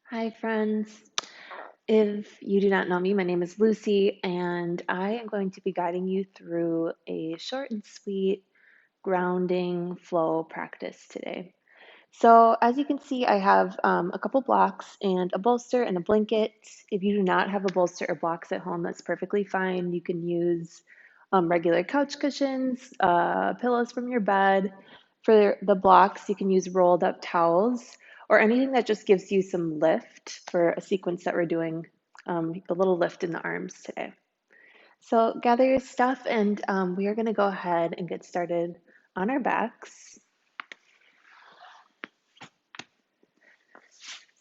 Hi, friends. If you do not know me, my name is Lucy, and I am going to be guiding you through a short and sweet grounding flow practice today. So, as you can see, I have a couple blocks and a bolster and a blanket. If you do not have a bolster or blocks at home, that's perfectly fine. You can use regular couch cushions, pillows from your bed. For the blocks, you can use rolled up towels or anything that just gives you some lift for a sequence that we're doing, a little lift in the arms today. So, gather your stuff, and we are going to go ahead and get started on our backs.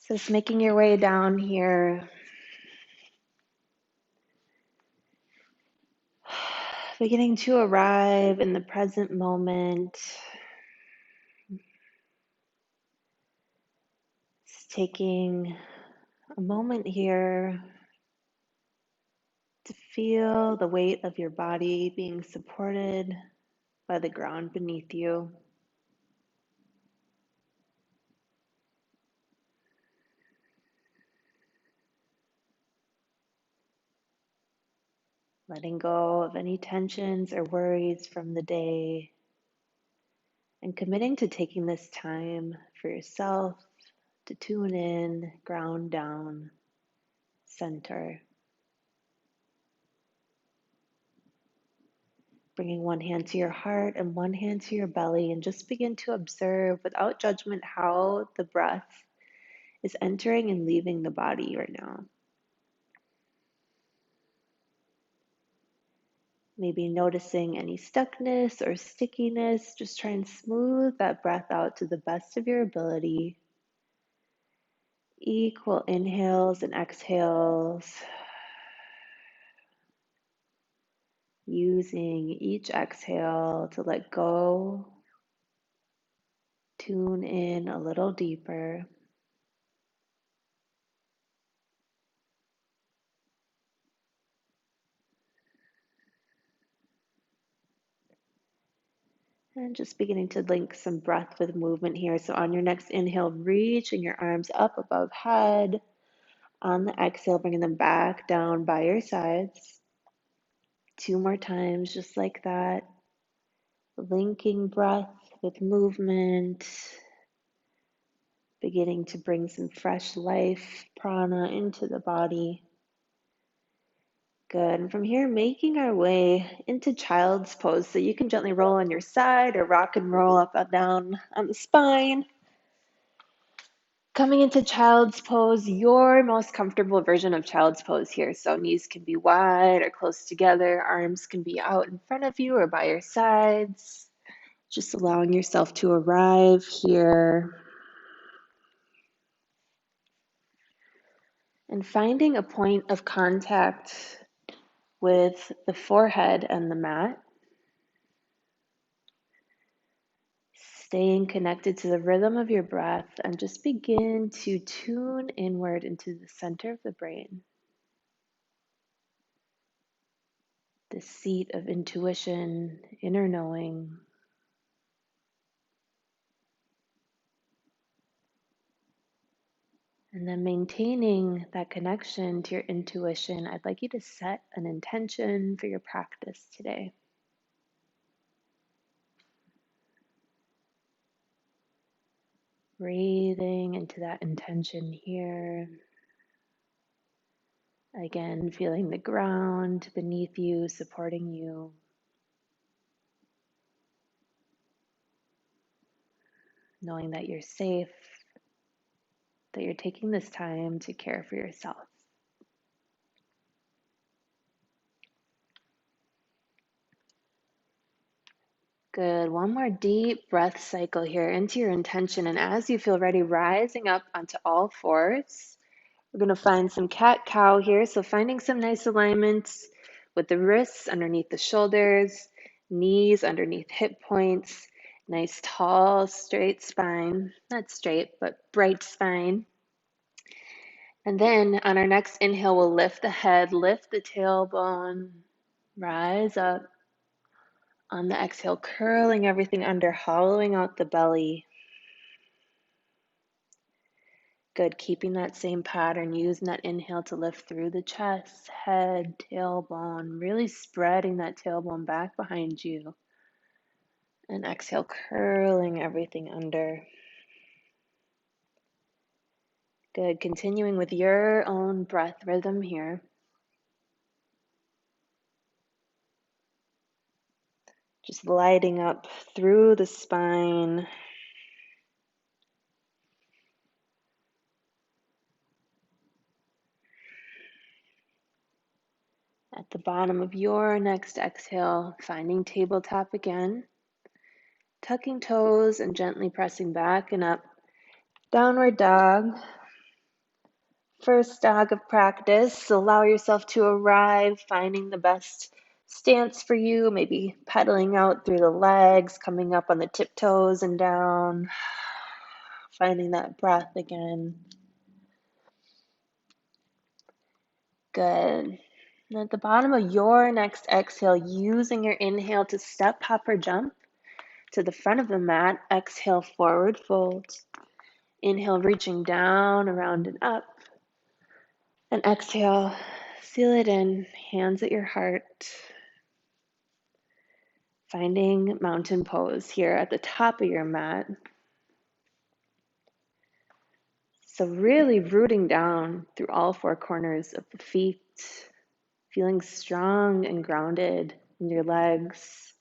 So just making your way down here, beginning to arrive in the present moment. Just taking a moment here to feel the weight of your body being supported by the ground beneath you. Letting go of any tensions or worries from the day, and committing to taking this time for yourself to tune in, ground down, center. Bringing one hand to your heart and one hand to your belly, and just begin to observe without judgment how the breath is entering and leaving the body right now. Maybe noticing any stuckness or stickiness. Just try and smooth that breath out to the best of your ability. Equal inhales and exhales. Using each exhale to let go, tune in a little deeper. And just beginning to link some breath with movement here. So on your next inhale, reaching your arms up above head. On the exhale, bringing them back down by your sides. 2 more times, just like that. Linking breath with movement. Beginning to bring some fresh life, prana, into the body. Good. And from here, making our way into child's pose. So you can gently roll on your side or rock and roll up and down on the spine. Coming into child's pose, your most comfortable version of child's pose here. So knees can be wide or close together, arms can be out in front of you or by your sides. Just allowing yourself to arrive here. And finding a point of contact with the forehead and the mat. Staying connected to the rhythm of your breath, and just begin to tune inward into the center of the brain, the seat of intuition, inner knowing. And then maintaining that connection to your intuition, I'd like you to set an intention for your practice today. Breathing into that intention here. Again, feeling the ground beneath you, supporting you. Knowing that you're safe, that you're taking this time to care for yourself. Good. One more deep breath cycle here into your intention. And as you feel ready, rising up onto all fours, we're going to find some cat-cow here. So finding some nice alignments with the wrists underneath the shoulders, knees underneath hip points, nice tall straight spine. Not straight, but bright spine. And then on our next inhale, we'll lift the head, lift the tailbone, rise up. On the exhale, curling everything under, hollowing out the belly. Good, keeping that same pattern, using that inhale to lift through the chest, head, tailbone, really spreading that tailbone back behind you. And exhale, curling everything under. Good, continuing with your own breath rhythm here. Just lighting up through the spine. At the bottom of your next exhale, finding tabletop again. Tucking toes and gently pressing back and up. Downward dog. First dog of practice. Allow yourself to arrive, finding the best stance for you, maybe pedaling out through the legs, coming up on the tiptoes and down. Finding that breath again. Good. And at the bottom of your next exhale, using your inhale to step, hop, or jump to the front of the mat. Exhale, forward fold. Inhale, reaching down, around, and up. And exhale, seal it in, hands at your heart. Finding mountain pose here at the top of your mat. So really rooting down through all four corners of the feet, feeling strong and grounded in your legs.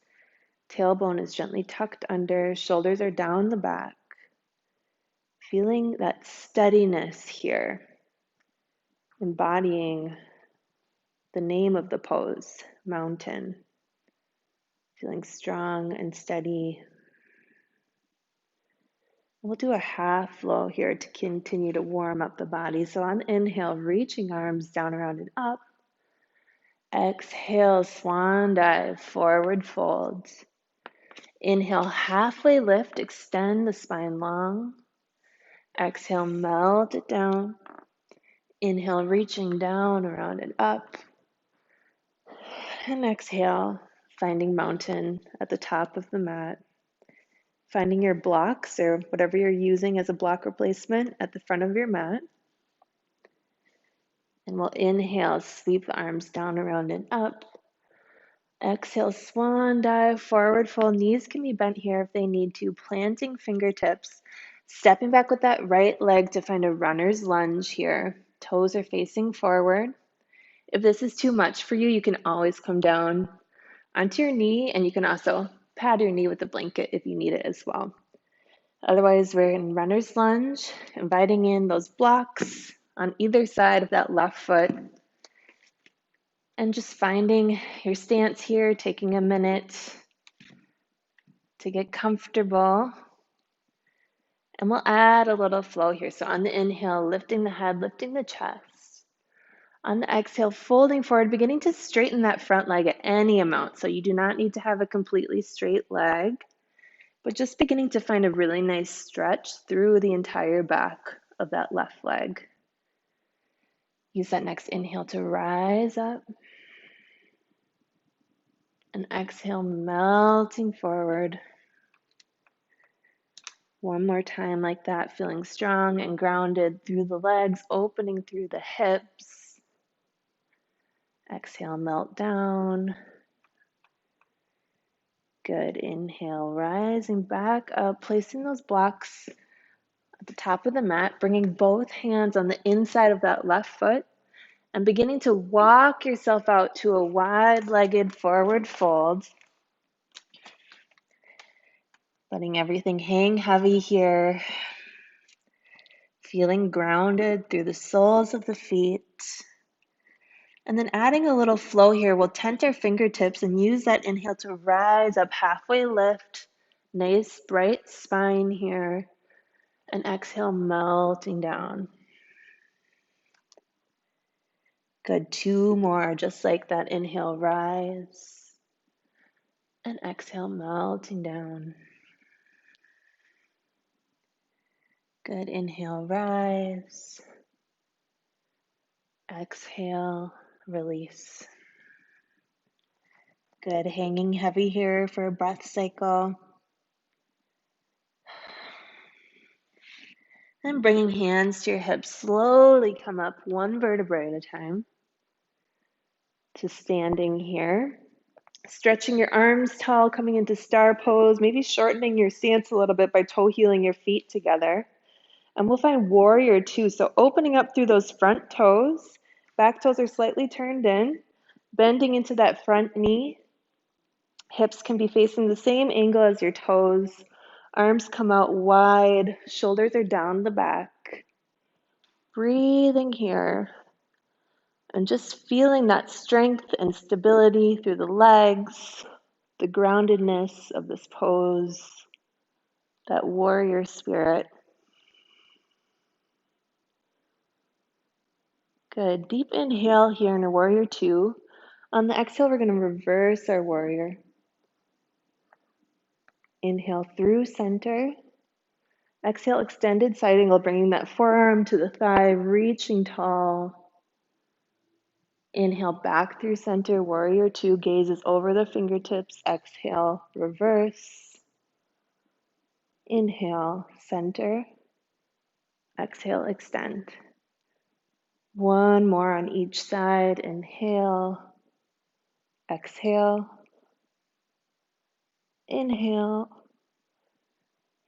Tailbone is gently tucked under, shoulders are down the back. Feeling that steadiness here, embodying the name of the pose, mountain. Feeling strong and steady. We'll do a half flow here to continue to warm up the body. So on the inhale, reaching arms down, around, and up. Exhale, swan dive, forward fold. Inhale, halfway lift, extend the spine long. Exhale, melt it down. Inhale, reaching down, around, and up. And exhale, finding mountain at the top of the mat. Finding your blocks or whatever you're using as a block replacement at the front of your mat. And we'll inhale, sweep the arms down, around, and up. Exhale, swan dive, forward fold. Knees can be bent here if they need to. Planting fingertips. Stepping back with that right leg to find a runner's lunge here. Toes are facing forward. If this is too much for you, you can always come down onto your knee, and you can also pad your knee with a blanket if you need it as well. Otherwise, we're in runner's lunge, inviting in those blocks on either side of that left foot. And just finding your stance here, taking a minute to get comfortable. And we'll add a little flow here. So on the inhale, lifting the head, lifting the chest. On the exhale, folding forward, beginning to straighten that front leg at any amount. So you do not need to have a completely straight leg, but just beginning to find a really nice stretch through the entire back of that left leg. Use that next inhale to rise up. And exhale, melting forward. One more time like that, feeling strong and grounded through the legs, opening through the hips. Exhale, melt down. Good. Inhale, rising back up, placing those blocks at the top of the mat, bringing both hands on the inside of that left foot and beginning to walk yourself out to a wide-legged forward fold. Letting everything hang heavy here. Feeling grounded through the soles of the feet. And then adding a little flow here, we'll tent our fingertips and use that inhale to rise up, halfway lift. Nice bright spine here. And exhale, melting down. Good, two more, just like that. Inhale, rise. And exhale, melting down. Good, inhale, rise. Exhale, release. Good, hanging heavy here for a breath cycle. And bringing hands to your hips, slowly come up one vertebrae at a time to standing here. Stretching your arms tall, coming into star pose, maybe shortening your stance a little bit by toe heeling your feet together. And we'll find warrior two. So opening up through those front toes, back toes are slightly turned in, bending into that front knee. Hips can be facing the same angle as your toes. Arms come out wide, shoulders are down the back. Breathing here and just feeling that strength and stability through the legs, the groundedness of this pose, that warrior spirit. Good. Deep inhale here in a warrior two. On the exhale, we're going to reverse our warrior. Inhale through center. Exhale, extended side angle, bringing that forearm to the thigh, reaching tall. Inhale back through center, warrior two, gazes over the fingertips. Exhale, reverse. Inhale, center. Exhale, extend. One more on each side. Inhale, exhale, inhale,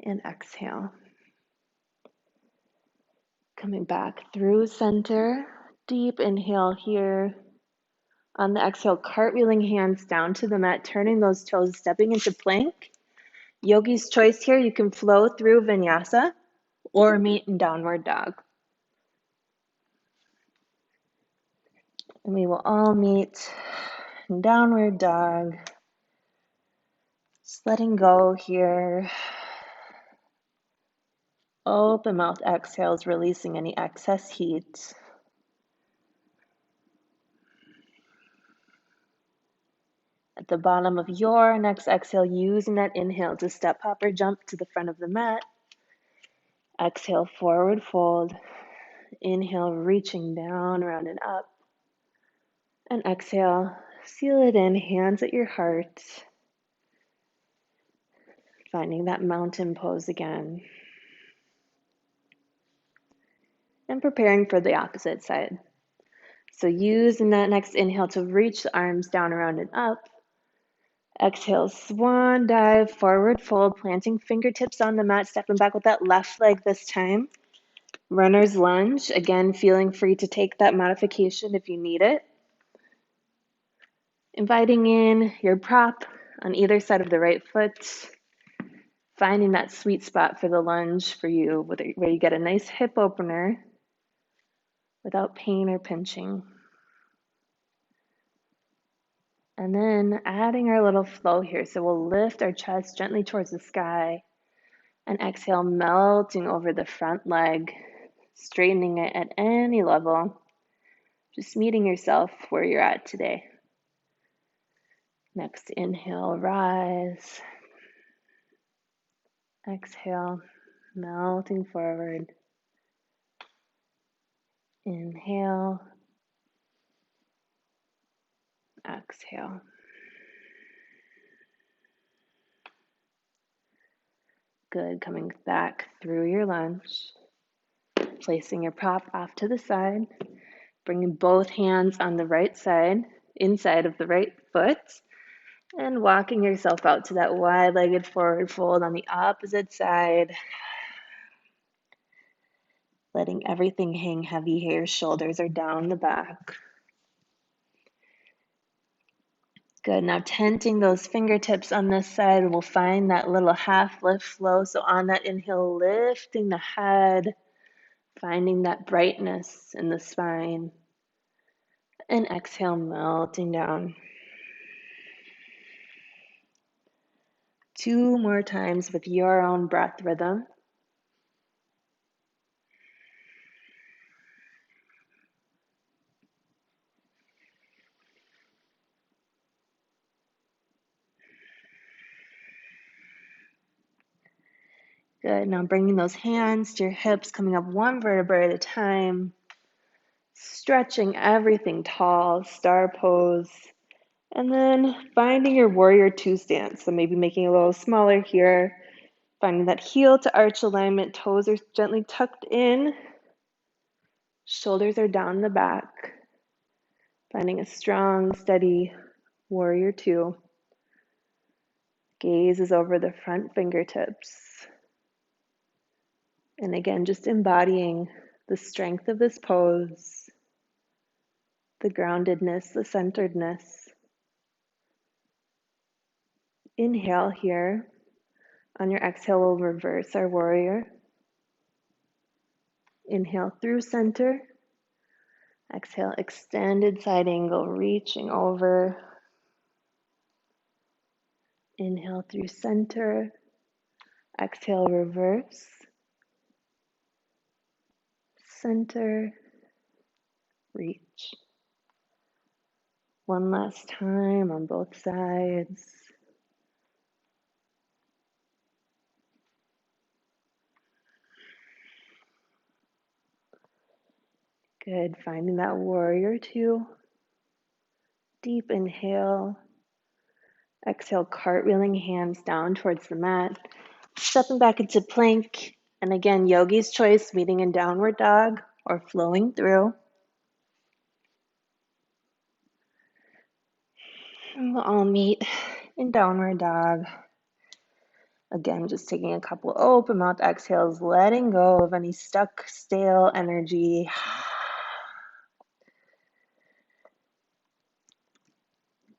and exhale. Coming back through center, deep inhale here. On the exhale, cartwheeling hands down to the mat, turning those toes, stepping into plank. Yogi's choice here, you can flow through vinyasa or meet in downward dog. And we will all meet in downward dog. Just letting go here. Open mouth exhales, releasing any excess heat. At the bottom of your next exhale, using that inhale to step, hop, or jump to the front of the mat. Exhale, forward fold. Inhale, reaching down, round and up. And exhale, seal it in, hands at your heart. Finding that mountain pose again. And preparing for the opposite side. So using that next inhale to reach the arms down, around, and up. Exhale, swan dive, forward fold, planting fingertips on the mat, stepping back with that left leg this time. Runner's lunge, again, feeling free to take that modification if you need it. Inviting in your prop on either side of the right foot. Finding that sweet spot for the lunge for you, where you get a nice hip opener without pain or pinching. And then adding our little flow here. So we'll lift our chest gently towards the sky and exhale, melting over the front leg, straightening it at any level, just meeting yourself where you're at today. Next inhale, rise. Exhale, melting forward. Inhale. Exhale. Good. Coming back through your lunge. Placing your prop off to the side. Bringing both hands on the right side, inside of the right foot. And walking yourself out to that wide-legged forward fold on the opposite side. Letting everything hang heavy here. Shoulders are down the back. Good. Now tenting those fingertips on this side, we'll find that little half lift flow. So on that inhale, lifting the head, finding that brightness in the spine. And exhale, melting down. 2 more times with your own breath rhythm. Good. Now bringing those hands to your hips, coming up one vertebrae at a time. Stretching everything tall, star pose. And then finding your warrior two stance. So maybe making it a little smaller here. Finding that heel to arch alignment, toes are gently tucked in, shoulders are down the back. Finding a strong, steady warrior two. Gaze is over the front fingertips. And again, just embodying the strength of this pose, the groundedness, the centeredness. Inhale here. On your exhale, we'll reverse our warrior. Inhale through center. Exhale, extended side angle, reaching over. Inhale through center. Exhale, reverse. Center, reach. One last time on both sides. Good, finding that warrior two. Deep inhale. Exhale, cartwheeling hands down towards the mat. Stepping back into plank. And again, yogi's choice, meeting in downward dog or flowing through. And we'll all meet in downward dog. Again, just taking a couple open mouth exhales, letting go of any stuck, stale energy.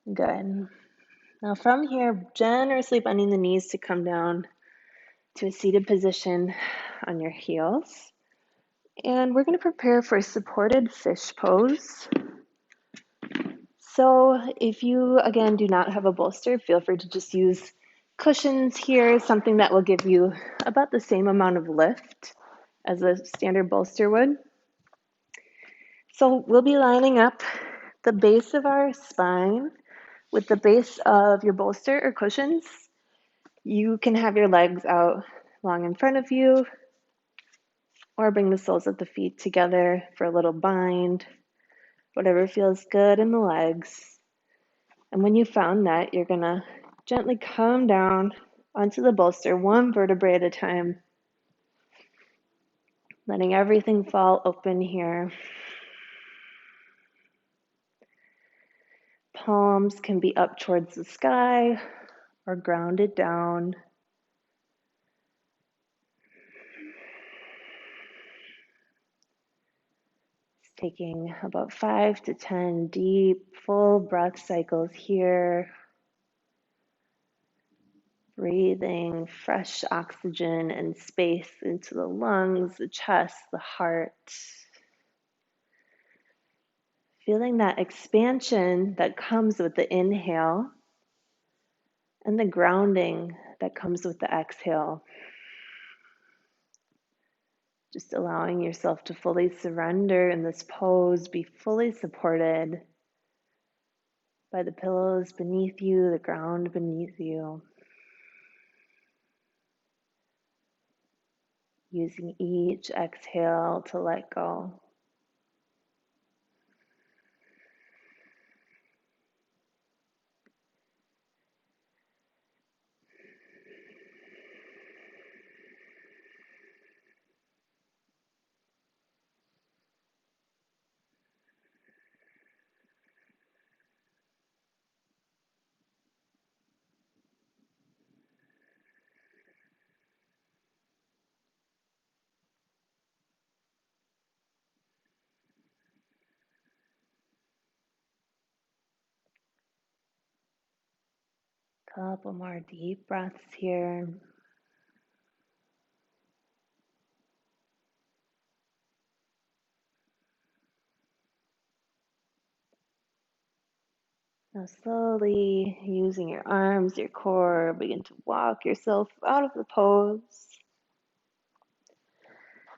Good. Now from here, generously bending the knees to come down to a seated position on your heels. And we're going to prepare for a supported fish pose. So if you, again, do not have a bolster, feel free to just use cushions here, something that will give you about the same amount of lift as a standard bolster would. So we'll be lining up the base of our spine with the base of your bolster or cushions. You can have your legs out long in front of you, or bring the soles of the feet together for a little bind, whatever feels good in the legs. And when you found that, you're gonna gently come down onto the bolster, one vertebrae at a time, letting everything fall open here. Palms can be up towards the sky or grounded down. It's taking about 5 to 10 deep, full breath cycles here. Breathing fresh oxygen and space into the lungs, the chest, the heart. Feeling that expansion that comes with the inhale and the grounding that comes with the exhale. Just allowing yourself to fully surrender in this pose, be fully supported by the pillows beneath you, the ground beneath you. Using each exhale to let go. Couple more deep breaths here. Now slowly using your arms, your core, begin to walk yourself out of the pose.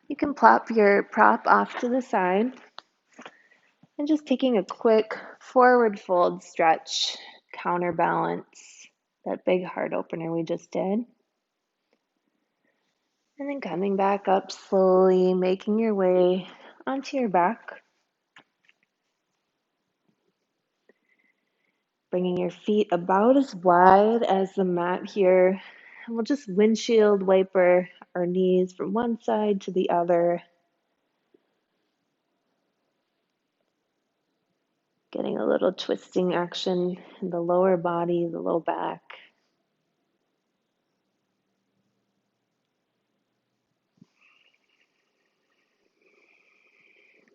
You can plop your prop off to the side and just taking a quick forward fold stretch, counterbalance, that big heart opener we just did. And then coming back up slowly, making your way onto your back. Bringing your feet about as wide as the mat here and we'll just windshield wiper our knees from one side to the other, getting a little twisting action in the lower body, the low back.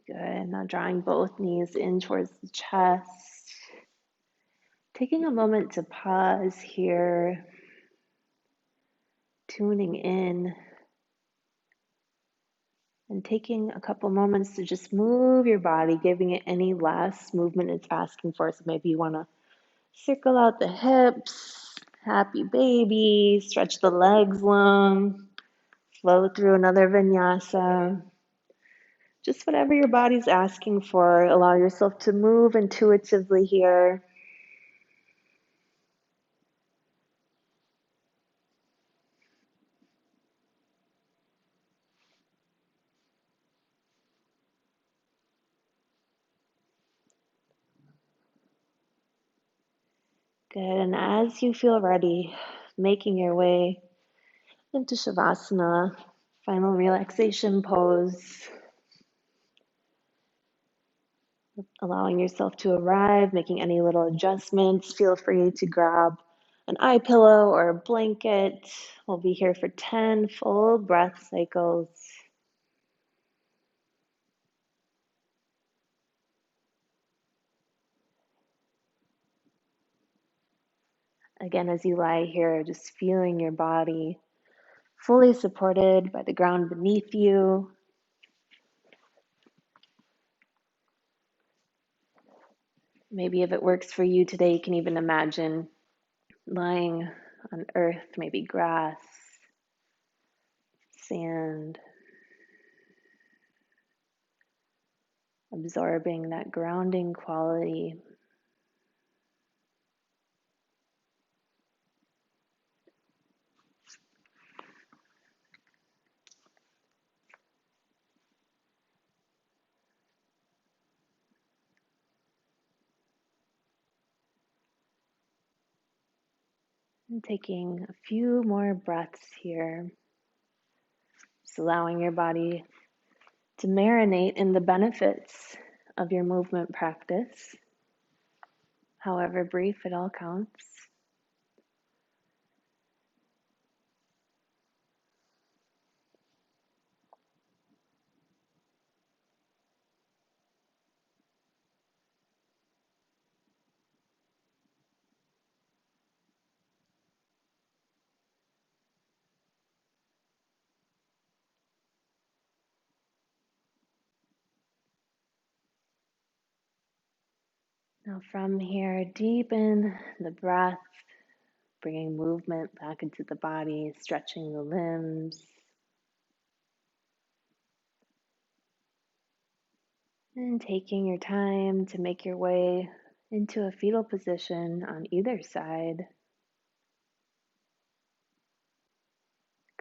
Good. Now drawing both knees in towards the chest. Taking a moment to pause here, tuning in, and taking a couple moments to just move your body, giving it any last movement it's asking for. So maybe you want to circle out the hips, happy baby, stretch the legs long, flow through another vinyasa. Just whatever your body's asking for, allow yourself to move intuitively here. Good, and as you feel ready, making your way into Shavasana, final relaxation pose, allowing yourself to arrive, making any little adjustments. Feel free to grab an eye pillow or a blanket. We'll be here for 10 full breath cycles. Again, as you lie here, just feeling your body fully supported by the ground beneath you. Maybe if it works for you today, you can even imagine lying on earth, maybe grass, sand, absorbing that grounding quality. And taking a few more breaths here, just allowing your body to marinate in the benefits of your movement practice. However brief, it all counts. Now from here, deepen the breath, bringing movement back into the body, stretching the limbs, and taking your time to make your way into a fetal position on either side,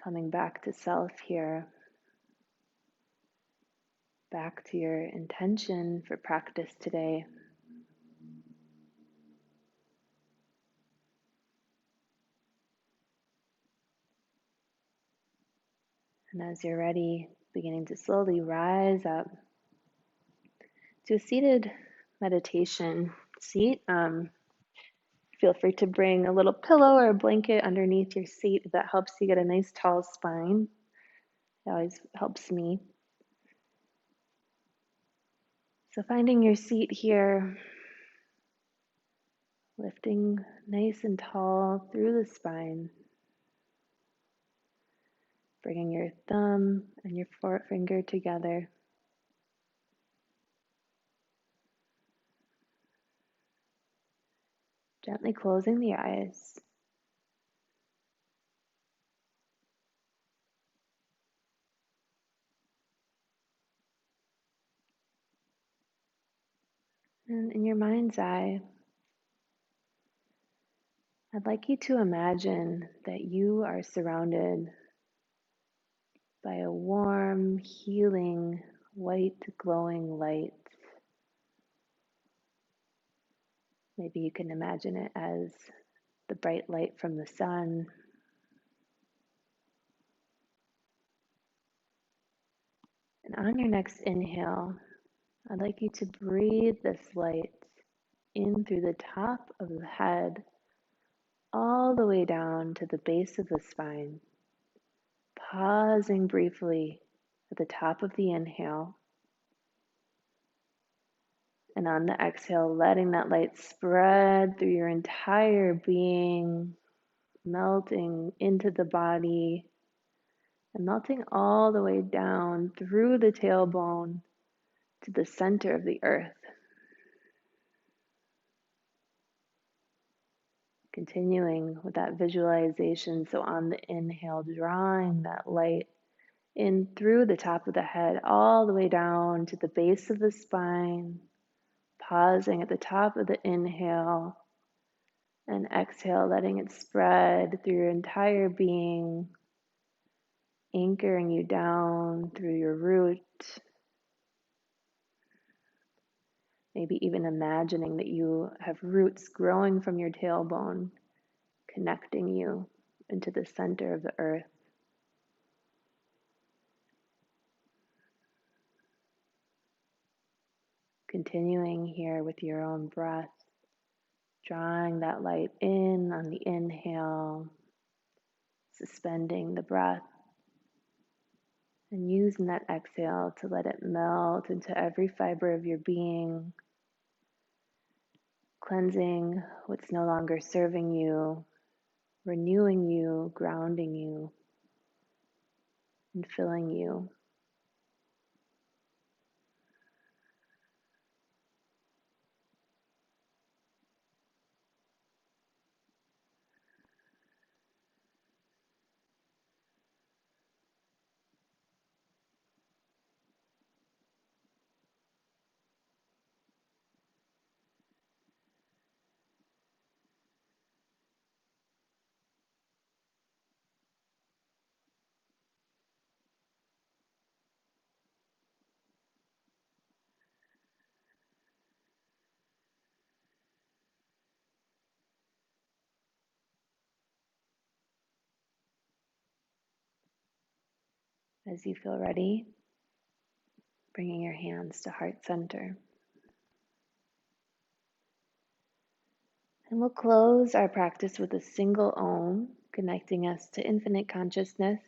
coming back to self here, back to your intention for practice today. And as you're ready, beginning to slowly rise up to a seated meditation seat. Feel free to bring a little pillow or a blanket underneath your seat if that helps you get a nice tall spine. It always helps me. So finding your seat here, lifting nice and tall through the spine, bringing your thumb and your forefinger together. Gently closing the eyes. And in your mind's eye, I'd like you to imagine that you are surrounded by a warm, healing, white, glowing light. Maybe you can imagine it as the bright light from the sun, And on your next inhale, I'd like you to breathe this light in through the top of the head, all the way down to the base of the spine, pausing briefly at the top of the inhale. And on the exhale, letting that light spread through your entire being, melting into the body and melting all the way down through the tailbone to the center of the earth. Continuing with that visualization. So on the inhale, drawing that light in through the top of the head, all the way down to the base of the spine, pausing at the top of the inhale, and exhale, letting it spread through your entire being, anchoring you down through your root, maybe even imagining that you have roots growing from your tailbone, connecting you into the center of the earth. Continuing here with your own breath, drawing that light in on the inhale, suspending the breath, and using that exhale to let it melt into every fiber of your being, cleansing what's no longer serving you, renewing you, grounding you, and filling you. As you feel ready, bringing your hands to heart center. And we'll close our practice with a single Om, connecting us to infinite consciousness.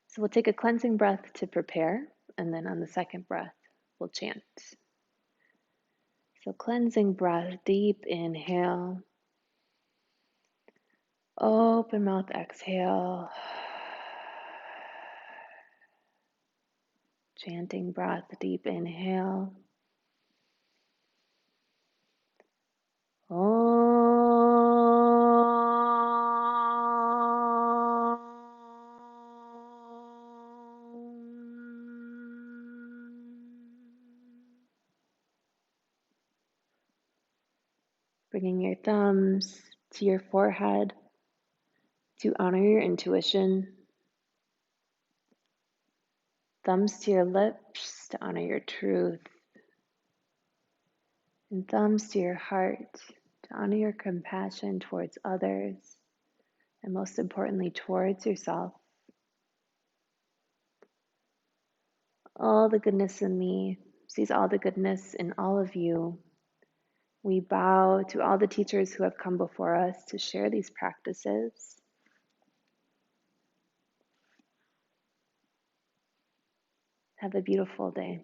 So we'll take a cleansing breath to prepare, and then on the second breath, we'll chant. So cleansing breath, deep inhale, open mouth exhale. Chanting breath, deep inhale. Bringing your thumbs to your forehead to honor your intuition. Thumbs to your lips to honor your truth. And thumbs to your heart to honor your compassion towards others, and most importantly, towards yourself. All the goodness in me sees all the goodness in all of you. We bow to all the teachers who have come before us to share these practices. Have a beautiful day.